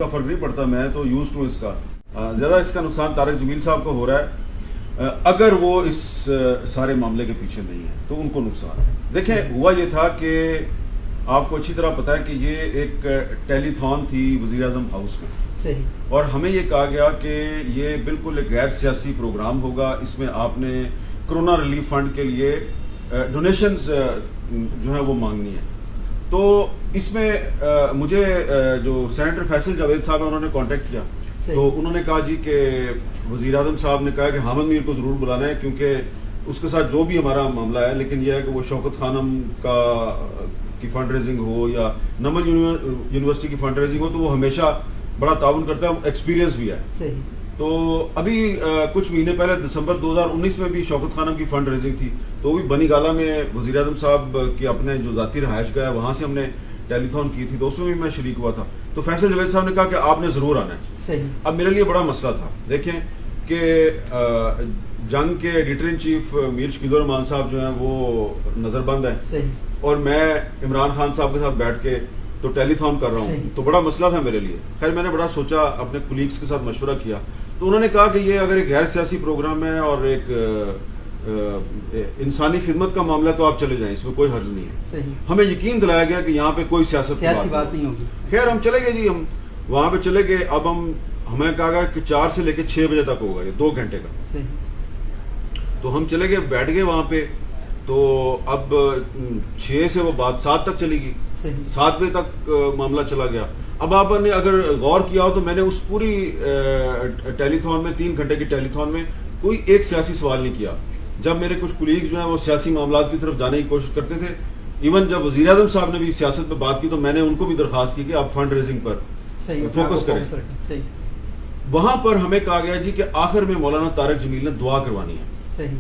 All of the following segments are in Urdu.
کا فرق نہیں پڑتا, میں تو یوز ٹو اس کا. زیادہ اس کا نقصان طارق جمیل صاحب کو ہو رہا ہے. اگر وہ اس سارے معاملے کے پیچھے نہیں ہے تو ان کو نقصان ہے. دیکھیں ہوا یہ تھا کہ آپ کو اچھی طرح پتا ہے کہ یہ ایک ٹیلی تھان تھی وزیر اعظم ہاؤس میں, صحیح, اور ہمیں یہ کہا گیا کہ یہ بالکل ایک غیر سیاسی پروگرام ہوگا, اس میں آپ نے کرونا ریلیف فنڈ کے لیے ڈونیشنز جو ہیں وہ مانگنی ہے. تو اس میں مجھے جو سینیٹر فیصل جاوید صاحب ہیں انہوں نے کانٹیکٹ کیا, تو انہوں نے کہا جی کہ وزیر اعظم صاحب نے کہا کہ حامد میر کو ضرور بلانا ہے کیونکہ اس کے ساتھ جو بھی ہمارا معاملہ ہے, لیکن یہ ہے کہ وہ شوکت خانم کی فنڈ ریزنگ ہو یا نمل یونیورسٹی کی فنڈ ریزنگ ہو تو وہ ہمیشہ بڑا تعاون کرتا ہے, ایکسپیرینس بھی ہے. صحیح. تو ابھی کچھ مہینے پہلے دسمبر 2019 میں بھی شوکت خانم کی فنڈ ریزنگ تھی, تو وہ بھی بنی گالہ میں وزیر اعظم صاحب کی اپنے جو ذاتی رہائش گاہ ہے وہاں سے ہم نے ٹیلی تھون کی تھی, تو اس میں بھی میں شریک ہوا تھا. تو فیصل جاوید صاحب نے کہا کہ آپ نے ضرور آنا ہے. صحیح. اب میرے لیے بڑا مسئلہ تھا. دیکھیں کہ جنگ کے ایڈیٹر ان چیف میر شکیل الرحمان صاحب جو ہیں وہ نظر بند ہیں. صحیح. اور میں عمران خان صاحب کے ساتھ بیٹھ کے تو ٹیلی تھون کر رہا ہوں, تو بڑا مسئلہ تھا میرے لیے. خیر میں نے بڑا سوچا, اپنے کولیگس کے ساتھ مشورہ کیا, تو انہوں نے کہا کہ یہ اگر ایک غیر سیاسی پروگرام ہے اور ایک انسانی خدمت کا معاملہ ہے تو آپ چلے جائیں, اس میں کوئی حرج نہیں ہے. صحیح. ہمیں یقین دلایا گیا کہ یہاں پہ کوئی سیاسی بات نہیں ہوگی. خیر ہم چلے گئے جی, ہم وہاں پہ چلے گئے. اب ہمیں کہا گیا کہ 4 سے لے کے 6 بجے تک ہوگا, یہ 2 گھنٹے کا. صحیح. تو ہم چلے گئے, بیٹھ گئے وہاں پہ. تو اب 6 سے وہ بات 7 تک چلی گئی. 7 بجے تک معاملہ چلا گیا. اب آپ نے اگر غور کیا ہو تو میں نے اس پوری ٹیلی تھون میں 3 گھنٹے کی ٹیلی تھون میں کوئی ایک سیاسی سوال نہیں کیا. جب میرے کچھ کولیگز جو ہیں وہ سیاسی معاملات کی طرف جانے کی کوشش کرتے تھے, ایون جب وزیر اعظم صاحب نے بھی سیاست پہ بات کی تو میں نے ان کو بھی درخواست کی کہ آپ فنڈ ریزنگ پر فوکس کریں. صحیح. وہاں پر ہمیں کہا گیا جی کہ آخر میں مولانا طارق جمیل نے دعا کروانی ہے. صحیح.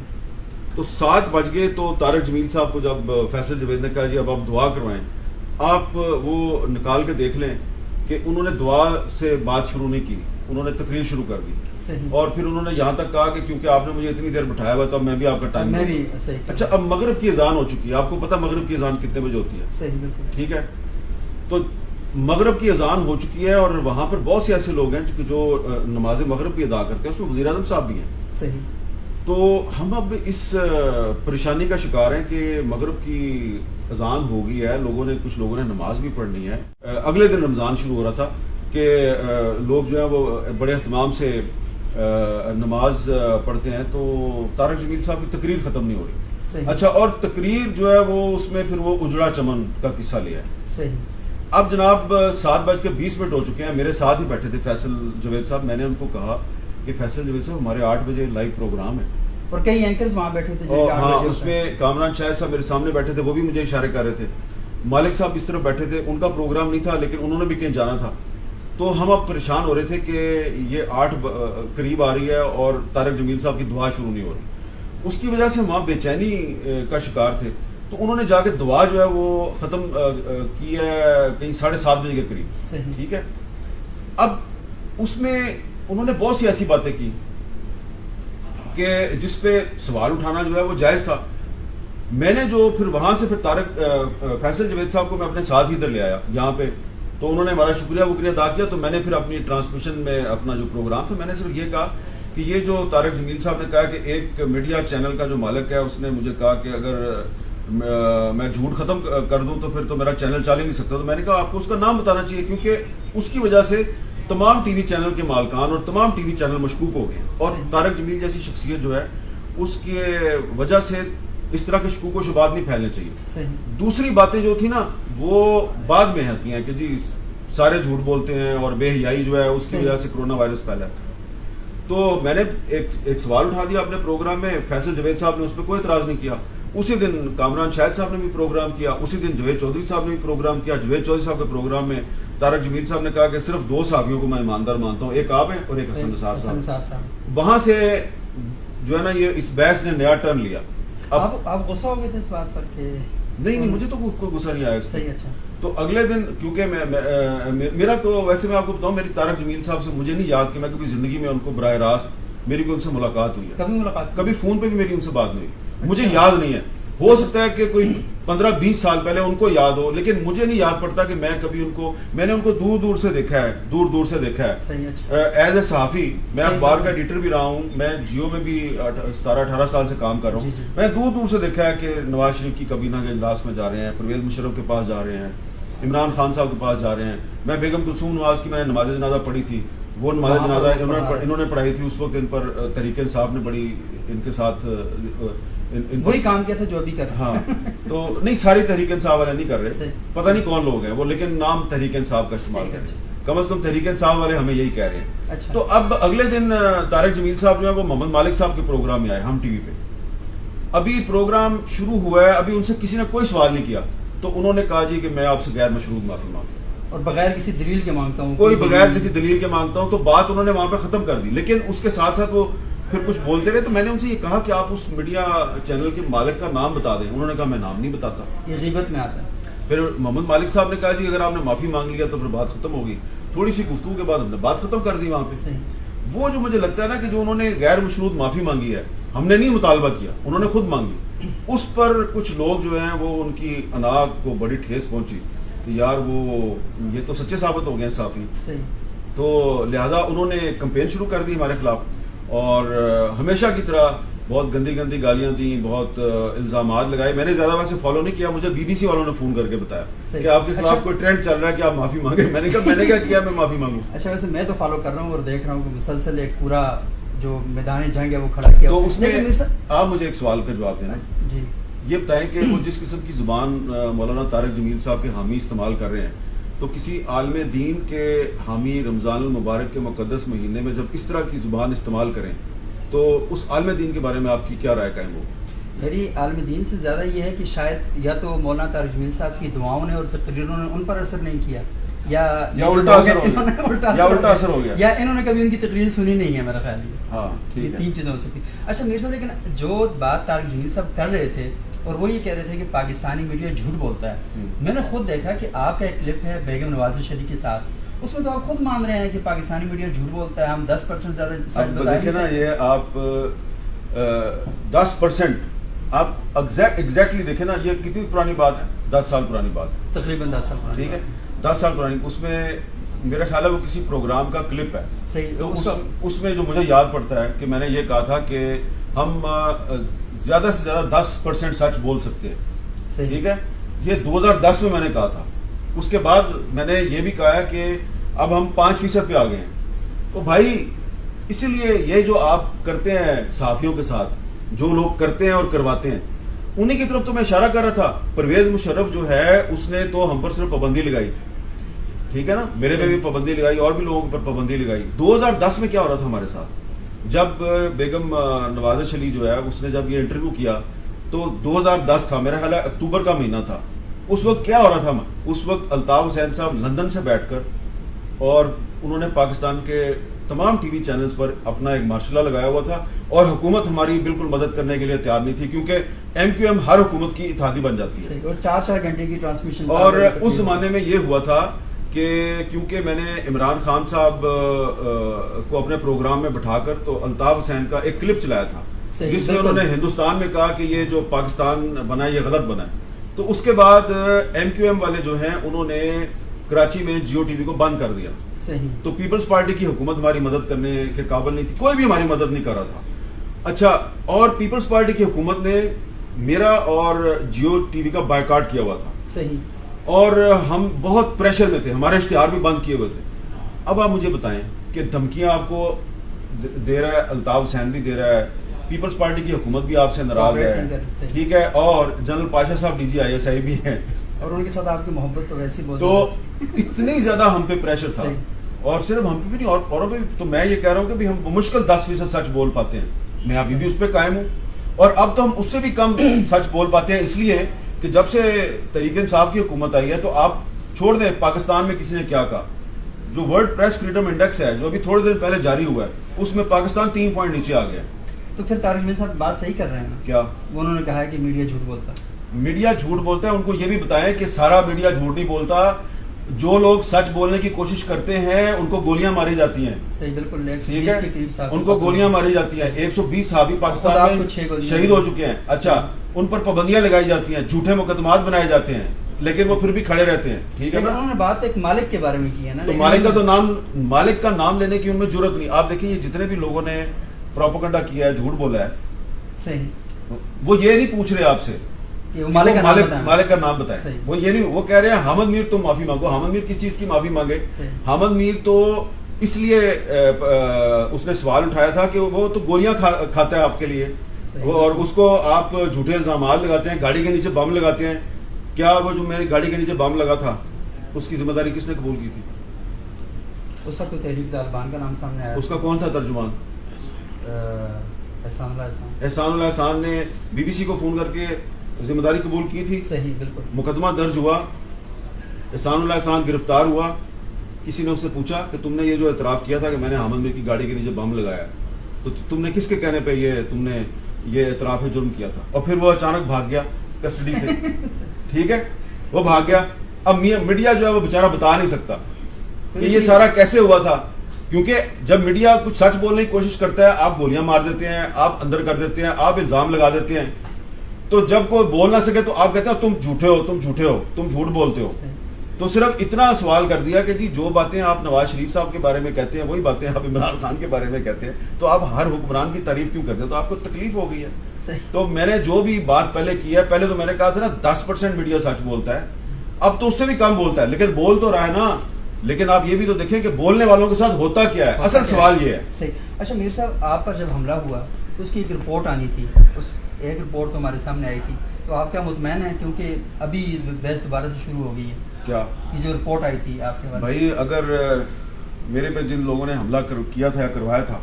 تو 7 بج گئے. تو طارق جمیل صاحب کو جب فیصل جاوید نے کہا جی اب آپ دعا کروائیں, آپ وہ نکال کے دیکھ لیں کہ انہوں نے دعا سے بات شروع نہیں کی, انہوں نے تقریر شروع کر دی. اور پھر انہوں نے یہاں تک کہا کہ کیونکہ آپ نے مجھے اتنی دیر بٹھایا ہوا تو اب میں بھی آپ کا ٹائم اچھا اب مغرب کی اذان ہو چکی ہے. آپ کو پتا مغرب کی اذان کتنے بجے ہوتی ہے؟ صحیح. ٹھیک ہے, تو مغرب کی اذان ہو چکی ہے اور وہاں پر بہت سے ایسے لوگ ہیں جو نماز مغرب بھی ادا کرتے ہیں, اس میں وزیر اعظم صاحب بھی ہیں. صحیح. تو ہم اب اس پریشانی کا شکار ہیں کہ مغرب کی اذان ہو گئی ہے, کچھ لوگوں نے نماز بھی پڑھنی ہے. اگلے دن رمضان شروع ہو رہا تھا کہ لوگ جو ہیں وہ بڑے اہتمام سے نماز پڑھتے ہیں, تو طارق جمیل صاحب کی تقریر ختم نہیں ہو رہی. اچھا, اور تقریر جو ہے وہ اس میں پھر وہ اجڑا چمن کا قصہ لیا ہے. صحیح. اب جناب 7:20 ہو چکے ہیں, میرے ساتھ ہی بیٹھے تھے فیصل جاوید صاحب. میں نے ان کو کہا کہ فیصل جاوید صاحب ہمارے 8 بجے لائیو پروگرام ہے, اور کئی اینکرز وہاں بیٹھے تھے. ہاں, اس میں کامران شاہد صاحب میرے سامنے بیٹھے تھے, وہ بھی مجھے اشارے کر رہے تھے. مالک صاحب اس طرف بیٹھے تھے, ان کا پروگرام نہیں تھا لیکن انہوں نے بھی کہیں جانا تھا. تو ہم اب پریشان ہو رہے تھے کہ یہ 8 قریب آ رہی ہے اور طارق جمیل صاحب کی دعا شروع نہیں ہو رہی. اس کی وجہ سے وہاں بے چینی کا شکار تھے. تو انہوں نے جا کے دعا جو ہے وہ ختم کی ہے کہیں 7:30 بجے کے قریب. ٹھیک ہے, اب اس میں انہوں نے بہت سی ایسی باتیں کی کہ جس پہ سوال اٹھانا جو ہے وہ جائز تھا. میں نے جو پھر وہاں سے پھر طارق فیصل جاوید صاحب کو میں اپنے ساتھ ہی ادھر لے آیا یہاں پہ, تو انہوں نے ہمارا شکریہ ادا کیا. تو میں نے پھر اپنی ٹرانسمیشن میں اپنا جو پروگرام تھا میں نے صرف یہ کہا کہ یہ جو طارق جمیل صاحب نے کہا کہ ایک میڈیا چینل کا جو مالک ہے اس نے مجھے کہا کہ اگر میں جھوٹ ختم کر دوں تو پھر تو میرا چینل چل ہی نہیں سکتا. تو میں نے کہا آپ کو اس کا نام بتانا چاہیے کیونکہ اس کی وجہ سے تمام ٹی وی چینل کے مالکان اور تمام ٹی وی چینل مشکوک ہو گئے, اور طارق جمیل جیسی شخصیت جو ہے اس کی وجہ سے اس طرح کے شکوک و شبہات نہیں پھیلنے چاہیے. دوسری باتیں جو تھی نا وہ بعد میں آتی ہیں کہ جی سارے جھوٹ بولتے ہیں اور بے حیائی جو ہے اس کی وجہ سے کرونا وائرس پھیلا. تو میں نے ایک سوال اٹھا دیا اپنے پروگرام میں, فیصل جاوید صاحب نے اس پہ کوئی اعتراض نہیں کیا. اسی دن کامران شاہد صاحب نے بھی پروگرام کیا, اسی دن جاوید چودھری صاحب نے بھی پروگرام کیا. جاوید چودھری صاحب کے پروگرام میں طارق جمیل صاحب نے کہا کہ صرف 2 صحافیوں کو میں ایماندار مانتا ہوں, ایک آپ ہیں اور ایک حسن نثار صاحب. وہاں سے جو ہے نا یہ اس بحث نے نیا ٹرن لیا. آپ غصہ ہو گئے تھے اس بات پر کہ نہیں مجھے تو کوئی غصہ نہیں آیا. صحیح. اچھا, تو اگلے دن کیونکہ میرا تو ویسے میں آپ کو بتاؤں میری طارق جمیل صاحب سے مجھے نہیں یاد کہ میں کبھی زندگی میں ان کو براہ راست میری کوئی ان سے ملاقات ہوئی ہے. کبھی فون پہ بھی میری ان سے بات نہیں ہوئی, مجھے یاد نہیں ہے. ہو سکتا ہے کہ کوئی 15-20 سال پہلے ان کو یاد ہو، لیکن مجھے نہیں یاد پڑتا کہ میں کبھی میں نے ان کو دور دور سے دیکھا ہے صحیح، اچھا، ایز اے صحافی. میں اخبار کا ایڈیٹر بھی رہا ہوں، میں جیو میں بھی 17-18 سال سے کام کر رہا ہوں. میں دور دور سے دیکھا ہے کہ نواز شریف کی کابینہ کے اجلاس میں جا رہے ہیں، پرویز مشرف کے پاس جا رہے ہیں، عمران خان صاحب کے پاس جا رہے ہیں. میں بیگم کلثوم نواز کی میں نے نماز جنازہ پڑھی تھی، وہ نماز جنازہ انہوں نے پڑھائی تھی. اس وقت ان پر تحریک انصاف نے بڑی ان کے ساتھ وہی کام کیا تھا جو ابھی کر رہے ہیں. ہاں تو نہیں، ساری تحریک انصاف والے نہیں کر رہے، پتہ نہیں کون لوگ ہیں وہ، لیکن نام تحریک انصاف کا استعمال کر رہے ہیں. کم از کم تحریک انصاف والے ہمیں یہی کہہ رہے ہیں. تو اب اگلے دن طارق جمیل صاحب جو ہے وہ محمد مالک صاحب کے پروگرام میں آئے ہم ٹی وی پہ. ابھی پروگرام شروع ہوا ہے، ابھی ان سے کسی نے کوئی سوال نہیں کیا، تو انہوں نے کہا جی کہ میں آپ سے غیر مشروط معافی مانگتا ہوں اور بغیر کسی دلیل کے مانگتا ہوں، کوئی بغیر کسی دلیل کے مانگتا ہوں. تو بات انہوں نے وہاں پہ ختم کر دی، لیکن اس کے ساتھ ساتھ وہ پھر کچھ بولتے رہے. تو میں نے ان سے یہ کہا کہ آپ اس میڈیا چینل کے مالک کا نام بتا دیں. انہوں نے کہا میں نام نہیں بتاتا. یہ غیبت میں آتا ہے. پھر محمد مالک صاحب نے کہا جی اگر آپ نے معافی مانگ لیا تو پھر بات ختم ہوگی. تھوڑی سی گفتگو کے بعد ہم نے بات ختم کر دی وہاں پہ. وہ جو مجھے لگتا ہے نا کہ جو انہوں نے غیر مشروط معافی مانگی ہے، ہم نے نہیں مطالبہ کیا، انہوں نے خود مانگی. اس پر کچھ لوگ جو ہیں وہ ان کی انا کو بڑی ٹھیس پہنچی کہ یار وہ یہ تو سچے ثابت ہو گئے ہیں صحافی. تو لہذا انہوں نے کمپین شروع کر دی ہمارے خلاف، اور ہمیشہ کی طرح بہت گندی گندی گالیاں دیں، بہت الزامات لگائے. میں نے زیادہ ویسے فالو نہیں کیا، مجھے بی بی سی والوں نے فون کر کے بتایا کہ آپ کے خلاف کوئی ٹرینڈ چل رہا ہے کہ آپ معافی مانگیں. میں نے کہا میں نے کیا کیا میں معافی مانگوں. اچھا ویسے میں تو فالو کر رہا ہوں اور دیکھ رہا ہوں کہ مسلسل ایک پورا جو میدان جنگ ہے وہ کھڑا کیا. تو اس میں آپ مجھے ایک سوال کا جواب دینا جی، یہ بتائیں کہ وہ جس قسم کی زبان مولانا طارق جمیل صاحب کے حامی استعمال کر رہے ہیں، تو کسی عالم دین کے حامی رمضان المبارک کے مقدس مہینے میں جب اس طرح کی زبان استعمال کریں تو اس عالم دین کے بارے میں آپ کی کیا رائے قائم ہو؟ میری عالم دین سے زیادہ یہ ہے کہ شاید یا تو مولانا طارق جمیل صاحب کی دعاؤں نے اور تقریروں نے ان پر اثر نہیں کیا، یا الٹا اثر ہو گیا، یا انہوں نے کبھی ان کی تقریر سنی نہیں ہے. میرا خیال ہاں یہ 3 چیزیں ہو سکتی. اچھا میرے صاحب، لیکن جو بات طارق جمیل صاحب کر رہے تھے اور وہ یہ کہہ رہے تھے کہ پاکستانی میڈیا جھوٹ بولتا ہے. میں نے خود دیکھا کہ آپ کا ایک کلپ ہے بیگم نواز شریف کے ساتھ، اس میں تو آپ خود مان رہے ہیں کہ پاکستانی میڈیا جھوٹ بولتا ہے، ہم 10% زیادہ سچ بتائیں. دیکھیں نا، یہ آپ 10% آپ ایگزیکٹلی دیکھیں نا، یہ کتنی پرانی بات ہے، 10 سال پرانی بات ہے، تقریباً 10 سال پرانی. ٹھیک ہے، 10 سال پرانی. اس میں میرا خیال ہے وہ کسی پروگرام کا کلپ ہے. صحیح. اس میں جو مجھے یاد پڑتا ہے کہ میں نے یہ کہا تھا کہ ہم زیادہ سے زیادہ 10% سچ بول سکتے ہیں. ٹھیک ہے، یہ 2010 میں میں نے کہا تھا. اس کے بعد میں نے یہ بھی کہا ہے کہ اب ہم 5% پہ آ گئے ہیں. تو بھائی اسی لیے یہ جو آپ کرتے ہیں صحافیوں کے ساتھ، جو لوگ کرتے ہیں اور کرواتے ہیں، انہی کی طرف تو میں اشارہ کر رہا تھا. پرویز مشرف جو ہے اس نے تو ہم پر صرف پابندی لگائی، ٹھیک ہے نا، میرے پہ بھی پابندی لگائی اور بھی لوگوں پر پابندی لگائی. 2010 میں کیا ہو رہا تھا ہمارے ساتھ؟ جب بیگم نواز شریف جو ہے اس نے جب یہ انٹرویو کیا تو 2010 تھا، میرا خیال ہے اکتوبر کا مہینہ تھا. اس وقت کیا ہو رہا تھا؟ اس وقت الطاف حسین صاحب لندن سے بیٹھ کر اور انہوں نے پاکستان کے تمام ٹی وی چینلز پر اپنا ایک مارشلہ لگایا ہوا تھا، اور حکومت ہماری بالکل مدد کرنے کے لیے تیار نہیں تھی، کیونکہ MQM ہر حکومت کی اتحادی بن جاتی ہے، اور 4 گھنٹے کی ٹرانسمیشن. اور اس زمانے میں یہ ہوا تھا کہ کیونکہ میں نے عمران خان صاحب کو اپنے پروگرام میں بٹھا کر تو الطاف حسین کا ایک کلپ چلایا تھا جس میں انہوں نے ہندوستان میں کہا کہ یہ جو پاکستان بنا ہے یہ غلط بنا ہے. تو اس کے بعد MQM والے جو ہیں انہوں نے کراچی میں جیو ٹی وی کو بند کر دیا. تو پیپلز پارٹی کی حکومت ہماری مدد کرنے کے قابل نہیں تھی، کوئی بھی ہماری مدد نہیں کر رہا تھا. اچھا، اور پیپلز پارٹی کی حکومت نے میرا اور جیو ٹی وی کا بائیکاٹ کیا ہوا تھا، اور ہم بہت پریشر میں تھے، ہمارے اشتہار بھی بند کیے ہوئے تھے. اب آپ مجھے بتائیں کہ دھمکیاں آپ کو دے رہا ہے الطاف حسین بھی دے رہا ہے، پیپلز پارٹی کی حکومت بھی آپ سے ناراض ہے، ٹھیک ہے، اور جنرل پاشا صاحب DG ISI بھی ہیں، اور ان کے ساتھ آپ کی محبت تو ویسی بہت، تو اتنی زیادہ ہم پہ پریشر تھا. اور صرف ہم پہ بھی نہیں، اور اوروں پہ بھی. تو میں یہ کہہ رہا ہوں کہ ہم مشکل 10% سچ بول پاتے ہیں، میں ابھی بھی اس پہ قائم ہوں. اور اب تو ہم اس سے بھی کم سچ بول پاتے ہیں، اس لیے کہ جب سے تحریک انصاف کی حکومت آئی ہے تو آپ چھوڑ دیں پاکستان میں کسی نے کیا کہا. جو ورلڈ پریس فریڈم انڈیکس ہے جو ابھی تھوڑے دن پہلے جاری ہوا ہے اس میں پاکستان 3 پوائنٹ نیچے آ گیا. تو پھر طارق جمیل صاحب بات صحیح کر رہے ہیں نا؟ کیا انہوں نے کہا ہے کہ میڈیا جھوٹ بولتا ہے؟ میڈیا جھوٹ بولتا ہے، ان کو یہ بھی بتائیں کہ سارا میڈیا جھوٹ نہیں بولتا. جو لوگ سچ بولنے کی کوشش کرتے ہیں ان کو گولیاں ماری جاتی ہیں. صحیح بالکل. ٹھیک ہے, ان کو گولیاں ماری جاتی ہیں. 120 صحابی پاکستان میں شہید ہو چکے ہیں. اچھا, ان پر پابندیاں لگائی جاتی ہیں, جھوٹے مقدمات بنائے جاتے ہیں, لیکن وہ پھر بھی کھڑے رہتے ہیں. ٹھیک ہے, انہوں نے بات ایک مالک کے بارے میں کی ہے نا, تو مالک کا نام لینے کی ان میں جرت نہیں. آپ دیکھیں یہ جتنے بھی لوگوں نے پروپیگنڈا کیا ہے, جھوٹ بولا ہے, صحیح, وہ یہ نہیں پوچھ رہے آپ سے مالک کا نام بتائیں. وہ یہ نہیں, وہ کہہ رہے ہیں حامد میر تم معافی مانگو. حامد میر کس چیز کی معافی مانگے؟ حامد میر تو اس لیے اس نے سوال اٹھایا تھا کہ وہ تو گولیاں کھاتا ہے آپ کے لیے, اور اس کو آپ جھوٹے الزامات لگاتے ہیں, گاڑی کے نیچے بم لگاتے ہیں. کیا وہ جو میری گاڑی کے نیچے بم لگا تھا اس کی ذمہ داری کس نے قبول کی تھی؟ اس وقت تحریک طالبان کا نام سامنے آیا. اس کا کون تھا ترجمان؟ احسان اللہ احسان نے بی بی سی کو فون کر کے ذمہ داری قبول کی تھی. صحیح بالکل. مقدمہ درج ہوا, احسان اللہ احسان گرفتار ہوا. کسی نے اس سے پوچھا کہ تم نے یہ جو اعتراف کیا تھا کہ میں نے حامد میر کی گاڑی کے نیچے بم لگایا, تو تم نے کس کے کہنے پہ تم نے یہ اعتراف جرم کیا تھا؟ اور پھر وہ اچانک بھاگ گیا کسٹڈی سے. ٹھیک ہے, وہ بھاگ گیا. اب میڈیا جو ہے وہ بیچارہ بتا نہیں سکتا کہ یہ سارا کیسے ہوا تھا, کیونکہ جب میڈیا کچھ سچ بولنے کی کوشش کرتا ہے آپ گولیاں مار دیتے ہیں, آپ اندر کر دیتے ہیں, آپ الزام لگا دیتے ہیں. تو جب کوئی بول نہ سکے تو آپ کہتے ہیں تم جھوٹے ہو, تم جھوٹے ہو, تم جھوٹ بولتے ہو. تو صرف اتنا سوال کر دیا کہ جی جو باتیں آپ نواز شریف صاحب کے بارے میں کہتے ہیں وہی باتیں آپ عمران خان کے بارے میں کہتے ہیں, تو آپ ہر حکمران کی تعریف کیوں کرتے ہیں؟ تو آپ کو تکلیف ہو گئی ہے. تو میں نے جو بھی بات پہلے کی ہے, پہلے تو میں نے کہا تھا نا 10% میڈیا سچ بولتا ہے, اب تو اس سے بھی کم بولتا ہے, لیکن بول تو رہا ہے نا. لیکن آپ یہ بھی تو دیکھیں کہ بولنے والوں کے ساتھ ہوتا کیا ہے, اصل سوال یہ ہے. صحیح. اچھا میر صاحب, آپ پر جب حملہ ہوا تو اس کی ایک رپورٹ آنی تھی, اس ایک رپورٹ تو ہمارے سامنے آئی تھی, تو آپ کیا مطمئن ہیں کیونکہ ابھی بحث دوبارہ سے شروع ہو گئی ہے؟ کیا یہ جو رپورٹ آئی تھی آپ کے بارے میں؟ بھائی اگر میرے پہ جن لوگوں نے حملہ کیا تھا یا کروایا تھا,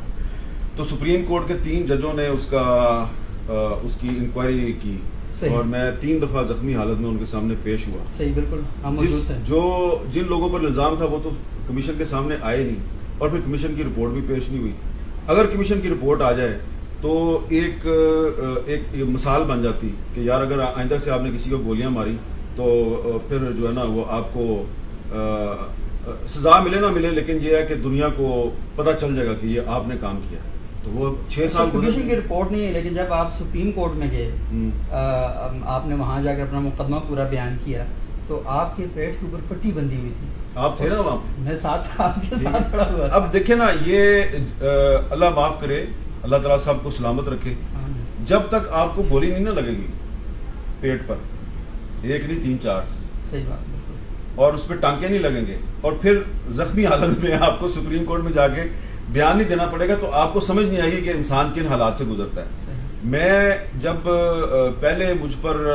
تو سپریم کورٹ کے 3 ججوں نے اس کی انکوائری کی, اور میں 3 دفعہ زخمی حالت میں ان کے سامنے پیش ہوا. صحیح بالکل. ہم موجود تھے. جن لوگوں پر الزام تھا وہ تو کمیشن کے سامنے آئے نہیں, اور پھر کمیشن کی رپورٹ بھی پیش نہیں ہوئی. اگر کمیشن کی رپورٹ آ جائے تو ایک مثال بن جاتی کہ یار اگر آئندہ سے آپ نے کسی کو گولیاں ماری تو پھر جو ہے نا وہ آپ کو سزا ملے نہ ملے, لیکن یہ ہے کہ دنیا کو پتہ چل جائے گا کہ یہ آپ نے کام کیا. تو وہ 6 سال کمیشن کی رپورٹ نہیں ہے, لیکن جب آپ سپریم کورٹ میں گئے, آپ نے وہاں جا کے اپنا مقدمہ پورا بیان کیا, تو آپ کے پیٹ کے اوپر پٹی بندی ہوئی تھی. آپ تھے نا وہاں؟ میں ساتھ آپ کے ساتھ کھڑا ہوا. اب دیکھیں نا, یہ اللہ معاف کرے, اللہ تعالیٰ سب کو سلامت رکھے, جب تک آپ کو گولی نہیں نہ لگے گی پیٹ پر, 1 نہیں 3 4, صحیح بات, اور اس پہ ٹانکے نہیں لگیں گے, اور پھر زخمی حالت میں آپ کو سپریم کورٹ میں جا کے بیان نہیں دینا پڑے گا, تو آپ کو سمجھ نہیں آئے گی کہ انسان کن حالات سے گزرتا ہے. میں جب پہلے مجھ پر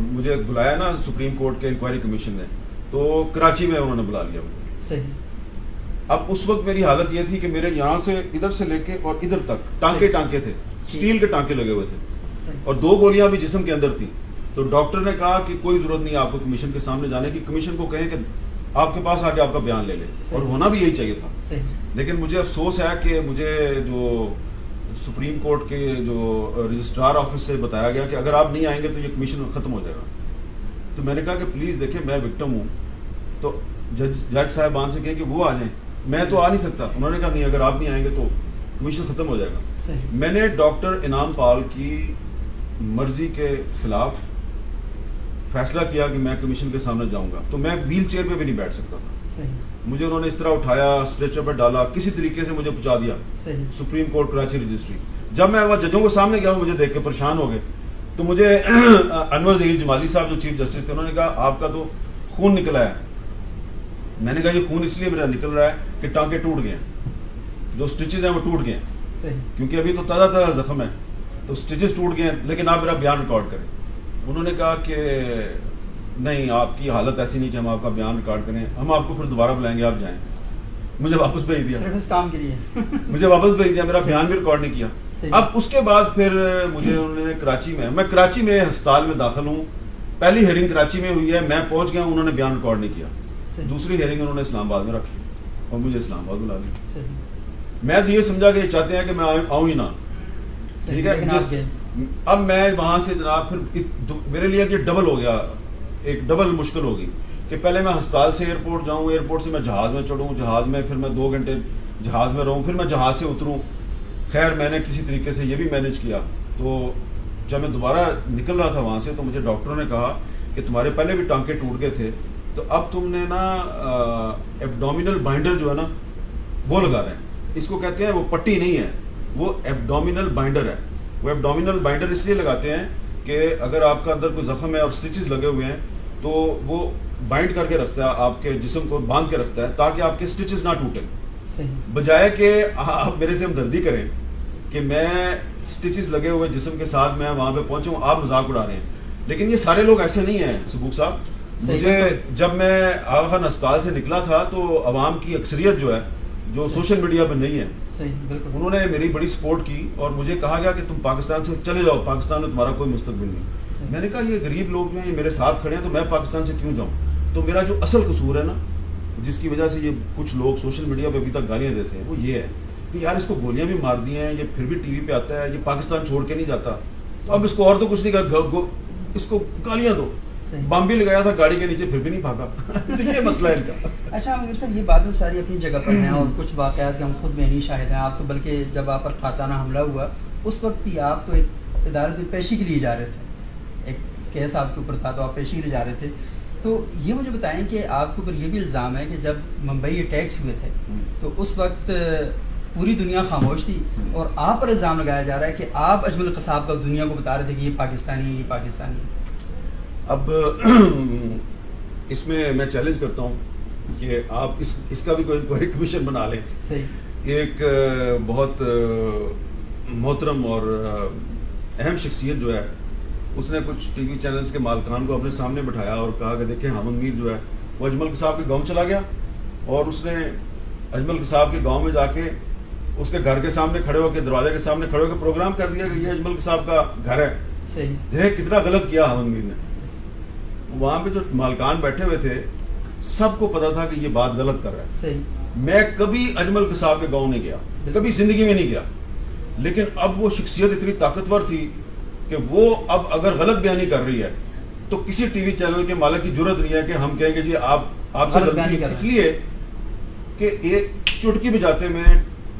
مجھے بلایا نا سپریم کورٹ کے انکوائری کمیشن نے, تو کراچی میں انہوں نے بلا لیا مجھے. صحیح. اب اس وقت میری حالت یہ تھی کہ میرے یہاں سے ادھر سے لے کے اور ادھر تک ٹانکے تھے, اسٹیل کے ٹانکے لگے ہوئے تھے, اور 2 گولیاں بھی جسم کے اندر تھیں. تو ڈاکٹر نے کہا کہ کوئی ضرورت نہیں آپ کو کمیشن کے سامنے جانے کی, کمیشن کو کہیں کہ آپ کے پاس آ کے آپ کا بیان لے لے, اور ہونا بھی یہی چاہیے تھا. لیکن مجھے افسوس ہے کہ مجھے جو سپریم کورٹ کے جو رجسٹرار آفس سے بتایا گیا کہ اگر آپ نہیں آئیں گے تو یہ کمیشن ختم ہو جائے گا. تو میں نے کہا کہ پلیز دیکھیں میں وکٹم ہوں, تو جج صاحبان سے کہیں کہ وہ آ جائیں, میں تو آ نہیں سکتا. انہوں نے کہا نہیں, اگر آپ نہیں آئیں گے تو کمیشن ختم ہو جائے گا. میں نے ڈاکٹر انعام پال کی مرضی کے خلاف فیصلہ کیا کہ میں کمیشن کے سامنے جاؤں گا, تو میں ویل چیئر پہ بھی نہیں بیٹھ سکتا تھا. مجھے انہوں نے اس طرح اٹھایا, اسٹریچر پہ ڈالا, کسی طریقے سے مجھے پہنچا دیا سپریم کورٹ کراچی رجسٹری. جب میں وہاں ججوں کے سامنے گیا, مجھے دیکھ کے پریشان ہو گئے. تو مجھے انور ظہیر جمالی صاحب جو چیف جسٹس تھے, انہوں نے کہا آپ کا تو خون نکلا ہے. میں نے کہا یہ خون اس لیے میرا نکل رہا ہے کہ ٹانکے ٹوٹ گئے ہیں, جو سٹچز ہیں وہ ٹوٹ گئے ہیں, کیونکہ ابھی تو تازہ زخم ہے, تو سٹچز ٹوٹ گئے ہیں, لیکن آپ میرا بیان ریکارڈ کریں. انہوں نے کہا کہ نہیں, آپ کی حالت ایسی نہیں کہ ہم آپ کا بیان ریکارڈ کریں, ہم آپ کو پھر دوبارہ بلائیں گے, آپ جائیں. مجھے واپس بھیج دیا, صرف اس کام کے لیے مجھے واپس بھیج دیا, میرا بیان بھی ریکارڈ نہیں کیا. اب اس کے بعد پھر مجھے انہوں نے میں کراچی میں ہسپتال میں داخل ہوں. پہلی ہیئرنگ کراچی میں ہوئی ہے, میں پہنچ گیا, انہوں نے بیان ریکارڈ نہیں کیا. دوسری ہیئرنگ انہوں نے اسلام آباد میں رکھی اور مجھے اسلام آباد بلا لی. میں تو یہ سمجھا کہ یہ چاہتے ہیں کہ میں آؤں ہی نہ. ٹھیک ہے, اب میں وہاں سے جناب پھر میرے لیے یہ ڈبل ہو گیا, ایک ڈبل مشکل ہوگی. کہ پہلے میں ہسپتال سے ایئرپورٹ جاؤں, ایئرپورٹ سے میں جہاز میں چڑھوں, جہاز میں پھر میں 2 گھنٹے جہاز میں رہوں, پھر میں جہاز سے اتروں. خیر میں نے کسی طریقے سے یہ بھی مینیج کیا. تو جب میں دوبارہ نکل رہا تھا وہاں سے تو مجھے ڈاکٹروں نے کہا کہ تمہارے پہلے بھی ٹانکے ٹوٹ گئے تھے, تو اب تم نے نا ایبڈومینل بائنڈر جو ہے نا وہ لگا رہے ہیں. اس کو کہتے ہیں, وہ پٹی نہیں ہے, وہ ایبڈومینل بائنڈر ہے. وہ ایبڈومینل بائنڈر اس لیے لگاتے ہیں کہ اگر آپ کا اندر کوئی زخم ہے اور سٹیچز لگے ہوئے ہیں تو وہ بائنڈ کر کے رکھتا ہے, آپ کے جسم کو باندھ کے رکھتا ہے تاکہ آپ کے سٹیچز نہ ٹوٹیں. بجائے کہ آپ میرے سے ہمدردی کریں کہ میں سٹیچز لگے ہوئے جسم کے ساتھ میں وہاں پہ پہنچوں, آپ مذاق اڑا رہے ہیں. لیکن یہ سارے لوگ ایسے نہیں ہیں سبوک صاحب. مجھے جب میں آغا خان اسپتال سے نکلا تھا تو عوام کی اکثریت جو ہے جو سوشل میڈیا پہ نہیں ہے, انہوں نے میری بڑی سپورٹ کی اور مجھے کہا گیا کہ تم پاکستان سے چلے جاؤ, پاکستان میں تمہارا کوئی مستقبل نہیں. میں نے کہا یہ غریب لوگ جو ہیں یہ میرے ساتھ کھڑے ہیں تو میں پاکستان سے کیوں جاؤں. تو میرا جو اصل قصور ہے نا, جس کی وجہ سے یہ کچھ لوگ سوشل میڈیا پہ ابھی تک گالیاں دیتے ہیں, وہ یہ ہے کہ یار اس کو گولیاں بھی مار دی ہیں, یہ پھر بھی ٹی وی پہ آتا ہے, یہ پاکستان چھوڑ کے نہیں جاتا, اب اس کو اور تو کچھ نہیں کہا, اس کو گالیاں دو. بم بھی لگایا تھا گاڑی کے نیچے پھر بھی نہیں بھاگا. یہ مسئلہ ہے ان کا. اچھا امیر صاحب, یہ باتیں ساری اپنی جگہ پر ہیں اور کچھ واقعات کے ہم خود میں نہیں شاہد ہیں. آپ تو بلکہ جب آپ پر خاتانہ حملہ ہوا اس وقت بھی آپ تو ایک عدالت میں پیشی کے لیے جا رہے تھے, ایک کیس آپ کے اوپر تھا تو آپ پیشی کے لیے جا رہے تھے. تو یہ مجھے بتائیں کہ آپ کے اوپر یہ بھی الزام ہے کہ جب ممبئی اٹیکس ہوئے تھے تو اس وقت پوری دنیا خاموش تھی اور آپ پر الزام لگایا جا رہا ہے کہ آپ اجمل قصاب کا دنیا کو بتا رہے تھے کہ یہ پاکستانی ہے, یہ پاکستانی ہے. اب اس میں چیلنج کرتا ہوں کہ آپ اس کا بھی کوئی انکوائری کمیشن بنا لیں. صحیح. ایک بہت محترم اور اہم شخصیت جو ہے اس نے کچھ ٹی وی چینلز کے مالکان کو اپنے سامنے بٹھایا اور کہا کہ دیکھیں حامد میر جو ہے وہ اجمل قصاب کے گاؤں چلا گیا اور اس نے اجمل قصاب کے گاؤں میں جا کے اس کے گھر کے سامنے کھڑے ہو کے, دروازے کے سامنے کھڑے ہو کے پروگرام کر دیا کہ یہ اجمل قصاب کا گھر ہے. صحیح. دیکھ کتنا غلط کیا حامد میر نے. وہاں پہ جو مالکان بیٹھے ہوئے تھے سب کو پتا تھا کہ یہ بات غلط کر رہا ہے. صحیح. میں کبھی اجمل قصاب کے گاؤں نہیں گیا, کبھی زندگی میں نہیں گیا, لیکن اب وہ شخصیت اتنی طاقتور تھی کہ وہ اب اگر غلط بیانی کر رہی ہے تو کسی ٹی وی چینل کے مالک کی جرت نہیں ہے کہ ہم کہیں گے جی آپ سے غلطی, اس لیے کہ ایک چٹکی بجاتے میں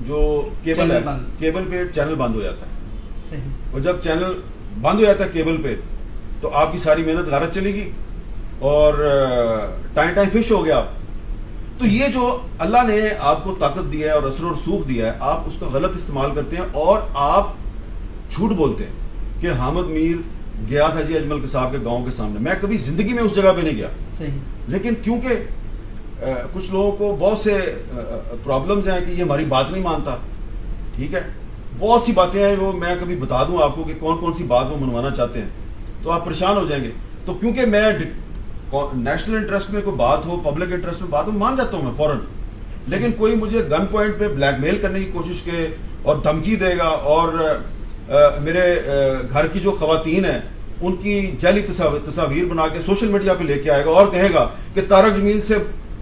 جو کیبل ہے, کیبل پہ چینل بند ہو جاتا ہے. صحیح. اور جب چینل بند ہو جاتا ہے کیبل پہ تو آپ کی ساری محنت غارت چلے گی اور ٹائم فش ہو گیا آپ. تو یہ جو اللہ نے آپ کو طاقت دیا ہے اور اثر و رسوخ دیا ہے, آپ اس کا غلط استعمال کرتے ہیں اور آپ جھوٹ بولتے ہیں کہ حامد میر گیا تھا جی اجمل قصاب کے گاؤں کے سامنے. میں کبھی زندگی میں اس جگہ پہ نہیں گیا. صحیح. لیکن کیونکہ کچھ لوگوں کو بہت سے پرابلمز ہیں کہ یہ ہماری بات نہیں مانتا, ٹھیک ہے, بہت سی باتیں ہیں وہ میں کبھی بتا دوں آپ کو کہ کون کون سی بات وہ منوانا چاہتے ہیں تو آپ پریشان ہو جائیں گے. تو کیونکہ میں نیشنل انٹرسٹ میں کوئی بات ہو, پبلک انٹرسٹ میں بات ہو, مان جاتا ہوں میں فوراً. لیکن کوئی مجھے گن پوائنٹ پہ بلیک میل کرنے کی کوشش کرے اور دھمکی دے گا اور میرے گھر کی جو خواتین ہیں ان کی جعلی تصاویر بنا کے سوشل میڈیا پہ لے کے آئے گا اور کہے گا کہ طارق جمیل سے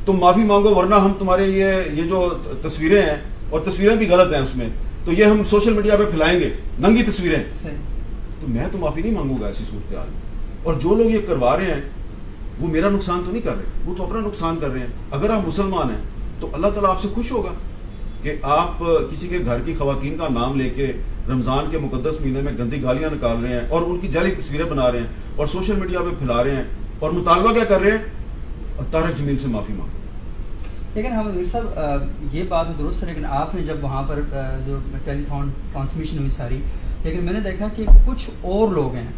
تم معافی مانگو ورنہ ہم تمہارے یہ جو تصویریں ہیں اور تصویریں بھی غلط ہیں اس میں تو یہ ہم سوشل میڈیا پہ پھیلائیں گے, ننگی تصویریں. تو میں تو معافی نہیں مانگوں گا ایسی صورتحال میں. اور جو لوگ یہ کروا رہے ہیں وہ میرا نقصان تو نہیں کر رہے, وہ تو اپنا نقصان کر رہے ہیں. اگر آپ مسلمان ہیں تو اللہ تعالیٰ آپ سے خوش ہوگا کہ آپ کسی کے گھر کی خواتین کا نام لے کے رمضان کے مقدس مہینے میں گندی گالیاں نکال رہے ہیں اور ان کی جعلی تصویریں بنا رہے ہیں اور سوشل میڈیا پہ پھیلا رہے ہیں اور مطالبہ کیا کر رہے ہیں, طارق جمیل سے معافی مانگو. لیکن حامد میر صاحب یہ بات درست ہے, لیکن آپ نے جب وہاں پر جو ٹیلی تھون ٹرانسمیشن ہوئی ساری, لیکن میں نے دیکھا کہ کچھ اور لوگ ہیں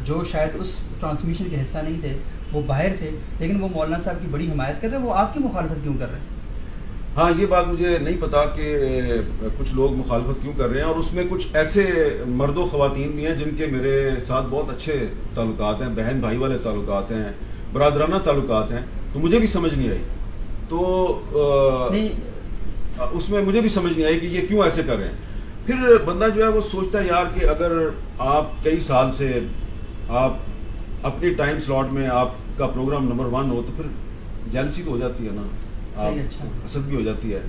جو شاید اس ٹرانسمیشن کے حصہ نہیں تھے, وہ باہر تھے, لیکن وہ مولانا صاحب کی بڑی حمایت کر رہے ہیں. وہ آپ کی مخالفت کیوں کر رہے ہیں؟ ہاں یہ بات مجھے نہیں پتا کہ کچھ لوگ مخالفت کیوں کر رہے ہیں, اور اس میں کچھ ایسے مرد و خواتین بھی ہیں جن کے میرے ساتھ بہت اچھے تعلقات ہیں, بہن بھائی والے تعلقات ہیں, برادرانہ تعلقات ہیں. تو مجھے بھی سمجھ نہیں آئی, تو اس میں مجھے بھی سمجھ نہیں آئی کہ یہ کیوں ایسے کر رہے ہیں. پھر بندہ جو ہے وہ سوچتا ہے یار کہ اگر آپ کئی سال سے آپ اپنی ٹائم سلاٹ میں آپ کا پروگرام نمبر 1 ہو تو پھر جیلسی تو ہو جاتی ہے نا, حسد بھی ہو جاتی ہے.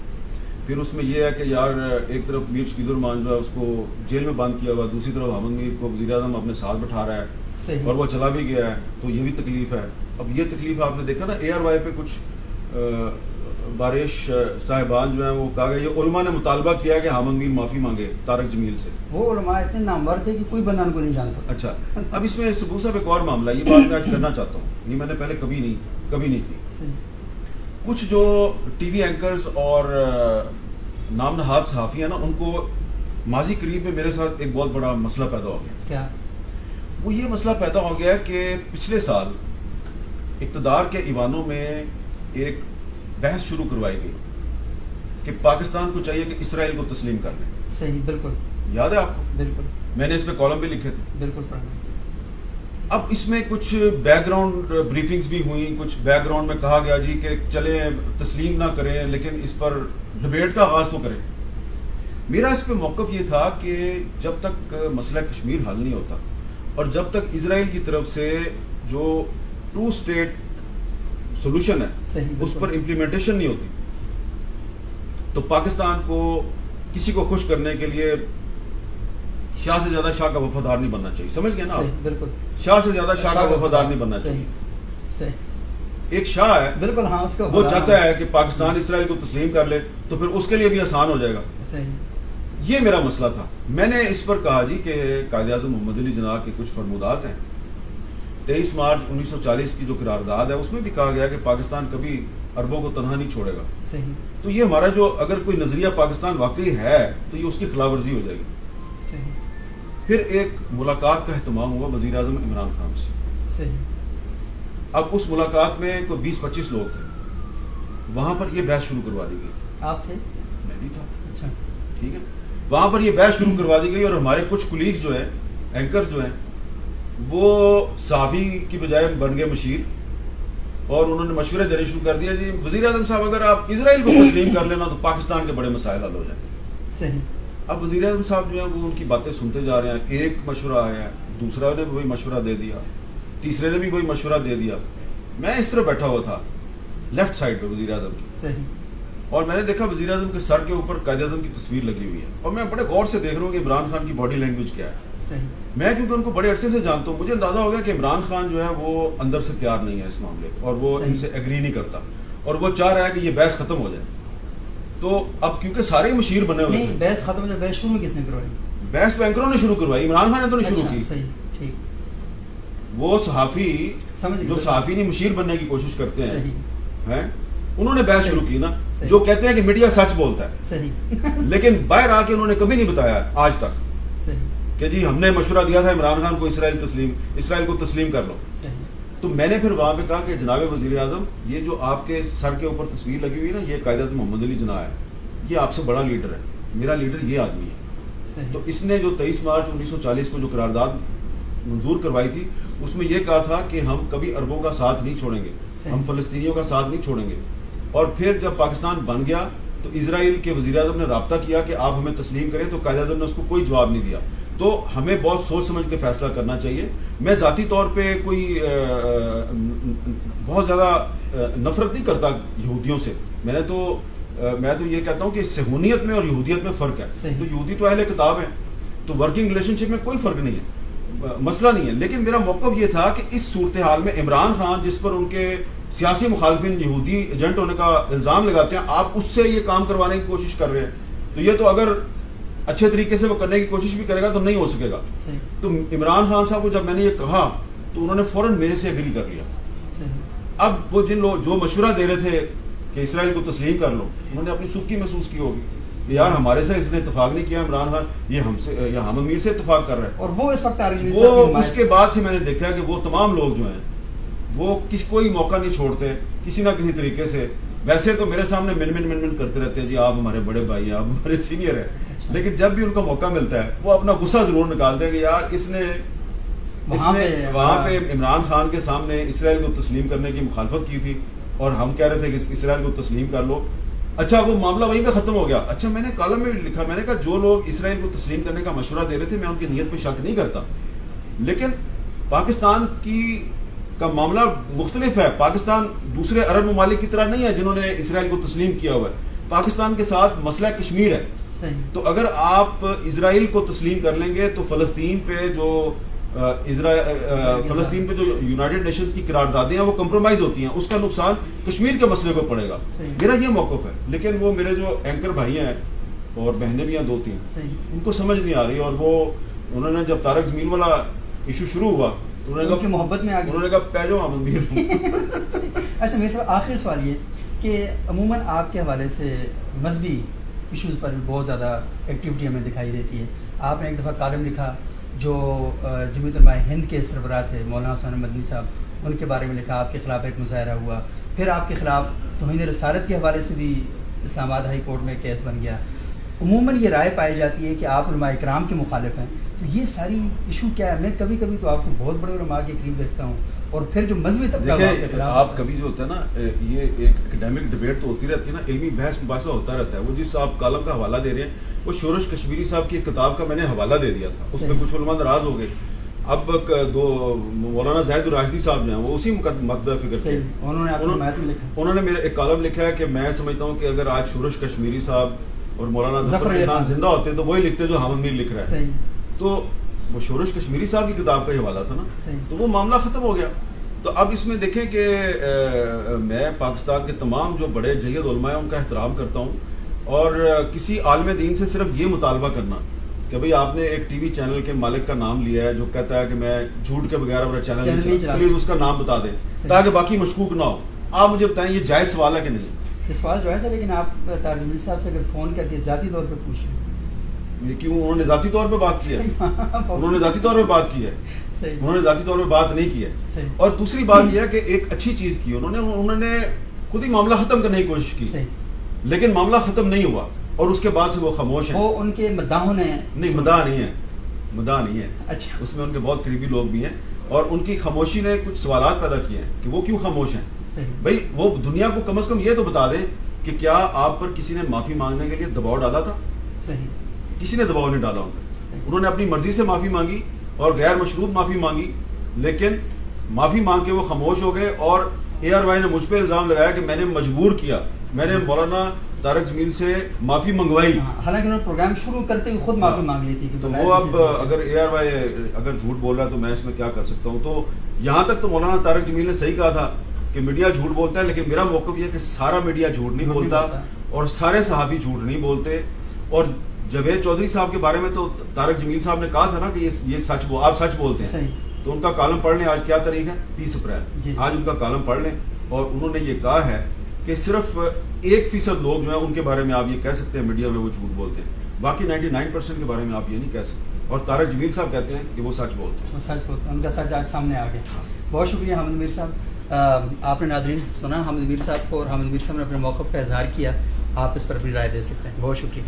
پھر اس میں یہ ہے کہ یار ایک طرف میر شکیل الرحمان جو ہے اس کو جیل میں بند کیا ہوا, دوسری طرف حامد میر کو وزیر اعظم اپنے ساتھ بٹھا رہا ہے, صحیح. اور وہ چلا بھی گیا ہے تو یہ بھی تکلیف ہے. اب یہ تکلیف آپ نے دیکھا نا ARY پہ کچھ بارش صاحبان جو ہیں وہ کہا گیا یہ علماء نے مطالبہ کیا کہ حامد میر معافی مانگے طارق جمیل سے. وہ علماء اتنے نامور تھے کہ کوئی بندہ ان کو نہیں جانتا. اچھا اب اس میں سبو صاحب ایک اور معاملہ یہ بات میں آج کرنا چاہتا ہوں, یہ میں نے پہلے کبھی نہیں کی. صحیح. کچھ جو ٹی وی اینکرز اور نام نہاد صحافی ہیں نا ان کو ماضی قریب میں میرے ساتھ ایک بہت بڑا مسئلہ پیدا ہو گیا. کیا؟ وہ یہ مسئلہ پیدا ہو گیا کہ پچھلے سال اقتدار کے ایوانوں میں ایک بحث شروع کروائی گئی کہ پاکستان کو چاہیے کہ اسرائیل کو تسلیم کر لیں. صحیح, بالکل یاد ہے آپ کو؟ بالکل. میں نے اس پہ کالم بھی لکھے تھے. بالکل پڑھنا. اب اس میں کچھ بیک گراؤنڈ بریفنگز بھی ہوئیں, کچھ بیک گراؤنڈ میں کہا گیا جی کہ چلیں تسلیم نہ کریں لیکن اس پر ڈبیٹ کا آغاز تو کریں. میرا اس پہ موقف یہ تھا کہ جب تک مسئلہ کشمیر حل نہیں ہوتا اور جب تک اسرائیل کی طرف سے جو 2 اسٹیٹ سولوشن ہے اس پر امپلیمنٹیشن نہیں ہوتی تو پاکستان کو کسی کو خوش کرنے کے لیے شاہ سے زیادہ شاہ کا وفادار نہیں بننا چاہیے. سمجھ گئے نا آپ؟ بالکل. شاہ سے زیادہ شاہ کا وفادار نہیں بننا چاہیے. صحیح. ایک شاہ ہے بالکل, ہاں, اس کا وہ چاہتا ہے کہ پاکستان اسرائیل کو تسلیم کر لے تو پھر اس کے لیے بھی آسان ہو جائے گا. صحیح. یہ میرا مسئلہ تھا. میں نے اس پر کہا جی کہ قائد اعظم محمد علی جناح کے کچھ فرمودات ہیں. 23 مارچ 1940 کی جو قرارداد ہے اس میں بھی کہا گیا کہ پاکستان کبھی عربوں کو تنہا نہیں چھوڑے گا. صحیح. تو یہ ہمارا جو اگر کوئی نظریہ پاکستان واقعی ہے تو یہ اس کی خلاف ورزی ہو جائے گی. صحیح. پھر ایک ملاقات کا اہتمام ہوا وزیر اعظم عمران خان سے. صحیح. اب اس ملاقات میں کوئی 20-25 لوگ تھے. وہاں پر یہ بحث شروع کروا دی گئی. آپ تھے؟ میں بھی تھا. اچھا. ٹھیک ہے. وہاں پر یہ بحث شروع کروا دی گئی اور ہمارے کچھ کولیگز جو ہیں اینکر جو ہیں وہ صحافی کی بجائے بن گئے مشیر اور انہوں نے مشورے دینے شروع کر دیا جی وزیر اعظم صاحب اگر آپ اسرائیل کو تسلیم کر لینا تو پاکستان کے بڑے مسائل حل ہو جائیں گے. صحیح. اب وزیر اعظم صاحب جو ہیں وہ ان کی باتیں سنتے جا رہے ہیں. ایک مشورہ آیا ہے, دوسرا نے بھی وہی مشورہ دے دیا, تیسرے نے بھی وہی مشورہ دے دیا. میں اس طرح بیٹھا ہوا تھا لیفٹ سائڈ پہ وزیر اعظم کی. صحیح. اور میں نے دیکھا وزیر اعظم کے سر کے اوپر قائد اعظم کی تصویر لگی ہوئی ہے اور میں بڑے غور سے دیکھ رہا ہوں کہ عمران خان کی باڈی لینگویج کیا ہے. صحیح. میں کیونکہ ان کو بڑے عرصے سے جانتا ہوں مجھے اندازہ ہو گیا کہ عمران خان جو ہے وہ اندر سے تیار نہیں ہے اس معاملے پہ اور وہ ان سے ایگری نہیں کرتا اور وہ چاہ رہا ہے کہ یہ بحث ختم ہو جائے. تو اب کیونکہ سارے ہی مشیر بنے ہوئے نہیں, بحث ختم ہو جائے. بحث شروع کس نے کروائی؟ بحث تو اینکروں نے شروع کروائی, عمران خان نے تو نہیں شروع کی. صحیح. ٹھیک. وہ صحافی جو صحافی نہیں مشیر بننے کی کوشش کرتے ہیں انہوں نے بحث شروع کی نا, جو کہتے ہیں کہ میڈیا سچ بولتا ہے. صحیح. لیکن باہر آ کے انہوں نے کبھی نہیں بتایا آج تک صحیح کہ جی ہم نے مشورہ دیا تھا عمران خان کو اسرائیل کو تسلیم کر لو. صحیح. تو میں نے پھر وہاں پہ کہا کہ جناب وزیر اعظم یہ جو آپ کے سر کے اوپر تصویر لگی ہوئی ہے نا یہ قائد اعظم محمد علی جناح ہے, یہ آپ سے بڑا لیڈر ہے, میرا لیڈر یہ آدمی ہے. تو اس نے جو 23 مارچ 1940 کو جو قرارداد منظور کروائی تھی اس میں یہ کہا تھا کہ ہم کبھی عربوں کا ساتھ نہیں چھوڑیں گے, ہم فلسطینیوں کا ساتھ نہیں چھوڑیں گے. اور پھر جب پاکستان بن گیا تو اسرائیل کے وزیر اعظم نے رابطہ کیا کہ آپ ہمیں تسلیم کریں تو قائد اعظم نے اس کو کوئی جواب نہیں دیا. تو ہمیں بہت سوچ سمجھ کے فیصلہ کرنا چاہیے. میں ذاتی طور پہ کوئی بہت زیادہ نفرت نہیں کرتا یہودیوں سے. میں تو یہ کہتا ہوں کہ صہیونیت میں اور یہودیت میں فرق ہے. تو یہودی تو اہل کتاب ہے تو ورکنگ ریلیشن شپ میں کوئی فرق نہیں ہے, مسئلہ نہیں ہے. لیکن میرا موقف یہ تھا کہ اس صورتحال میں عمران خان جس پر ان کے سیاسی مخالفین یہودی ایجنٹ ہونے کا الزام لگاتے ہیں آپ اس سے یہ کام کروانے کی کوشش کر رہے ہیں تو یہ تو اگر اچھے طریقے سے وہ کرنے کی کوشش بھی کرے گا تو نہیں ہو سکے گا. تو عمران خان صاحب کو جب میں نے یہ کہا تو انہوں نے فوراً میرے سے ایگری کر لیا. اب وہ جن لوگ جو مشورہ دے رہے تھے کہ اسرائیل کو تسلیم کر لو انہوں نے اپنی سکی محسوس کی ہوگی کہ یار ہمارے سے اس نے اتفاق نہیں کیا عمران خان, یہ ہم سے یا حامد میر سے اتفاق کر رہا ہے. اور وہ اس وقت وہ اس کے بعد سے میں نے دیکھا کہ وہ تمام لوگ جو ہیں وہ کوئی موقع نہیں چھوڑتے کسی نہ کسی طریقے سے. ویسے تو میرے سامنے من کرتے رہتے ہیں جی آپ ہمارے بڑے بھائی ہیں, آپ ہمارے سینئر ہیں, لیکن جب بھی ان کا موقع ملتا ہے وہ اپنا غصہ ضرور نکالتے ہیں کہ یار اس نے وہاں پہ عمران خان کے سامنے اسرائیل کو تسلیم کرنے کی مخالفت کی تھی اور ہم کہہ رہے تھے کہ اسرائیل کو تسلیم کر لو. اچھا وہ معاملہ وہیں پہ ختم ہو گیا. اچھا میں نے کالم میں لکھا, میں نے کہا جو لوگ اسرائیل کو تسلیم کرنے کا مشورہ دے رہے تھے میں ان کی نیت پہ شک نہیں کرتا, لیکن پاکستان کا معاملہ مختلف ہے. پاکستان دوسرے عرب ممالک کی طرح نہیں ہے جنہوں نے اسرائیل کو تسلیم کیا ہوا ہے. پاکستان کے ساتھ مسئلہ کشمیر ہے. تو اگر آپ اسرائیل کو تسلیم کر لیں گے تو فلسطین پہ جو فلسطین پہ جو یونائٹڈ نیشنز کی قراردادیں ہیں وہ کمپرومائز ہوتی ہیں, اس کا نقصان کشمیر کے مسئلے کو پڑے گا. میرا یہ موقف ہے. لیکن وہ میرے جو اینکر بھائی ہیں اور بہنیں بھی ہیں 2-3, ان کو سمجھ نہیں آ رہی. اور وہ انہوں نے جب طارق جمیل والا ایشو شروع ہوا تو انہوں نے کہا محبت میں انہوں نے کہا پہ جاؤ احمد میر. اچھا میرے صاحب آخری سوال یہ کہ عموماً آپ کے حوالے سے مذہبی ایشوز پر بہت زیادہ ایکٹیویٹی ہمیں دکھائی دیتی ہے. آپ نے ایک دفعہ کالم لکھا جو جمعیت علماء ہند کے سربراہ تھے مولانا حسین مدنی صاحب, ان کے بارے میں لکھا. آپ کے خلاف ایک مظاہرہ ہوا, پھر آپ کے خلاف توہین رسالت کے حوالے سے بھی اسلام آباد ہائی کورٹ میں کیس بن گیا. عموماً یہ رائے پائی جاتی ہے کہ آپ علماء اکرام کے مخالف ہیں. تو یہ ساری ایشو کیا ہے؟ میں کبھی کبھی تو آپ کو بہت بڑے علماء کے قریب دیکھتا ہوں, اور پھر جو مذہبی دیکھیں آپ کبھی جو ہوتا ہے نا, یہ ایک اکیڈیمک ڈبیٹ تو ہوتی رہتی ہے نا, علمی بحث مباحثہ ہوتا رہتا ہے. وہ جس آپ کالم کا حوالہ دے رہے ہیں وہ شورش کشمیری صاحب کی ایک کتاب کا میں نے حوالہ دے دیا تھا, اس پہ کچھ علماء ناراض ہو گئے. اب دو مولانا زاہد الراشدی صاحب جو ہیں وہ اسی مقدمہ فکر کے انہوں نے میرا ایک کالم لکھا ہے کہ میں سمجھتا ہوں کہ اگر آج شورش کشمیری صاحب اور مولانا ظفر علی خان زندہ ہوتے تو وہی لکھتے جو حامد میر لکھ رہا ہے. تو وہ شورش کشمیری صاحب کی کتاب کا ہی حوالہ تھا نا, تو وہ معاملہ ختم ہو گیا. تو اب اس میں دیکھیں کہ میں پاکستان کے تمام جو بڑے جید علماء ہیں ان کا احترام کرتا ہوں, اور کسی عالم دین سے صرف یہ مطالبہ کرنا کہ بھئی آپ نے ایک ٹی وی چینل کے مالک کا نام لیا ہے جو کہتا ہے کہ میں جھوٹ کے بغیر اپنا چینل نہیں چلا, پلیز اس کا نام بتا دیں تاکہ باقی مشکوک نہ ہو. آپ مجھے بتائیں یہ جائز سوال ہے کہ نہیں؟ یہ سوال جائز ہے, لیکن آپ طارق جمیل صاحب سے اگر فون کر کے ذاتی طور پہ پوچھیں کیوں انہوں نے ذاتی طور پہ بات کی ہے؟ انہوں نے ذاتی طور پہ بات کی ہے, انہوں نے ذاتی طور پہ بات نہیں کی ہے. اور دوسری بات یہ ہے کہ ایک اچھی چیز کی انہوں نے خود ہی معاملہ ختم کرنے کی کوشش کی, لیکن معاملہ ختم نہیں ہوا اور اس کے بعد سے وہ خاموش ہیں. وہ ان کے مداحوں نے نہیں, مداح نہیں ہے. اچھا, اس میں ان کے بہت قریبی لوگ بھی ہیں, اور ان کی خاموشی نے کچھ سوالات پیدا کیے ہیں کہ وہ کیوں خاموش ہیں. بھائی وہ دنیا کو کم از کم یہ تو بتا دیں کہ کیا آپ پر کسی نے معافی مانگنے کے لیے دباؤ ڈالا تھا؟ کسی نے دباؤ نہیں ڈالا ان پر. انہوں نے اپنی مرضی سے معافی مانگی اور غیر مشروط معافی مانگی, لیکن معافی مانگ کے وہ خاموش ہو گئے. اور اے آر وائی نے مجھ پہ الزام لگایا کہ میں نے مجبور کیا, میں نے مولانا طارق جمیل سے معافی منگوائی, حالانکہ انہوں نے پروگرام شروع کرتے ہوئے خود معافی مانگ لی تھی. تو وہ اب اگر اے آر وائی اگر جھوٹ بول رہا ہے تو میں اس میں کیا کر سکتا ہوں. تو یہاں تک تو مولانا طارق جمیل نے صحیح کہا تھا کہ میڈیا جھوٹ بولتا ہے, لیکن میرا موقف یہ ہے کہ سارا میڈیا جھوٹ نہیں بولتا اور سارے صحافی جھوٹ نہیں بولتے. اور جاوید چودھری صاحب کے بارے میں تو طارق جمیل صاحب نے کہا تھا نا کہ یہ سچ آپ سچ بولتے ہیں, تو ان کا کالم پڑھ لیں. آج کیا تاریخ ہے؟ 30 اپریل. آج ان کا کالم پڑھ لیں, اور انہوں نے یہ کہا ہے کہ صرف 1% لوگ جو ہیں ان کے بارے میں آپ یہ کہہ سکتے ہیں میڈیا میں وہ جھوٹ بولتے ہیں, باقی 99% کے بارے میں آپ یہ نہیں کہہ سکتے. اور طارق جمیل صاحب کہتے ہیں کہ وہ سچ بولتے ہیں. وہ سچ بولتے ہیں, ان کا سچ آج سامنے آ گیا. بہت شکریہ حامد میر صاحب. آپ نے ناظرین سنا حامد میر صاحب کو, اور حامد میر صاحب نے اپنے موقف کا اظہار کیا. آپ اس پر اپنی رائے دے سکتے ہیں. بہت شکریہ.